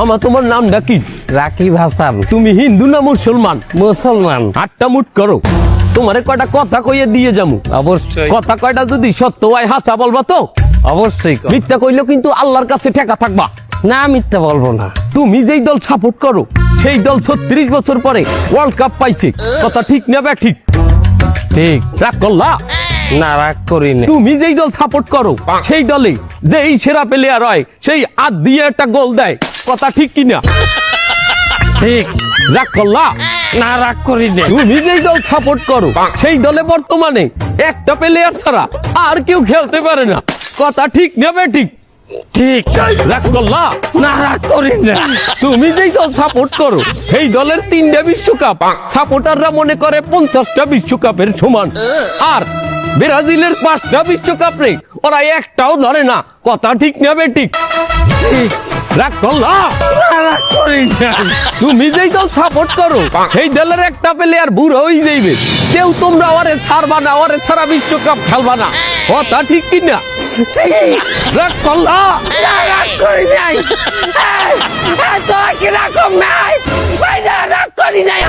মামা তোমার নামটা কি? রাকিব হাসান। তুমি হিন্দু না মুসলমান? মুসলমান। আটটা মুট করো, তোমারে কয়টা কথা কইয়ে দিয়ে যামু। অবশ্যই কথা কয়টা যদি সত্য হয় হাসা বলবা তো? অবশ্যই। মিথ্যা কইলেও কিন্তু আল্লাহর কাছে ঠেকা থাকবা। না মিথ্যা বলবো না। তুমি যেই দল সাপোর্ট করো সেই দল 36 বছর পরে ওয়ার্ল্ড কাপ পাইছে, কথা ঠিক না বে ঠিক? ঠিক। রাগ করলা? না রাগ করি না। তুমি যেই দল সাপোর্ট করো সেই দলে যেই সেরা প্লেয়ার হয় সেই হাত দিয়ে একটা গোল দেয়, কথা ঠিক কিনা? ঠিক। রাগ করলা? না রাগ করি না। তুমি যেই দল সাপোর্ট করো সেই দলে বর্তমানে একটা প্লেয়ার ছাড়া আর কেউ খেলতে পারে না, কথা ঠিক না বে ঠিক? ঠিক। রাগ করলা? না রাগ করি না। তুমি যেই দল সাপোর্ট করো সেই দলের 3টা বিশ্বকাপ সাপোর্টাররা মনে করে 50টা বিশ্বকাপের সমান, আর ব্রাজিলের 5টা বিশ্বকাপ রে ওরা একটাও ধরে না, কথা ঠিক না বে ঠিক? ঠিক। রাগ করলা? না রাগ করি না। তুমি যেই দল সাপোর্ট করো সেই দলের একটা প্লেয়ার বুড়ো হয়ে যাইবে, কেউ তোমরা ওরে ছাড়বা না, ওরে ছাড়া বিশ্বকাপ খেলবা না, কথা ঠিক কিনা? ঠিক। রাগ করলা? না রাগ করি নাই। তোরা কি রাগ নাই? রাগ করি নাই।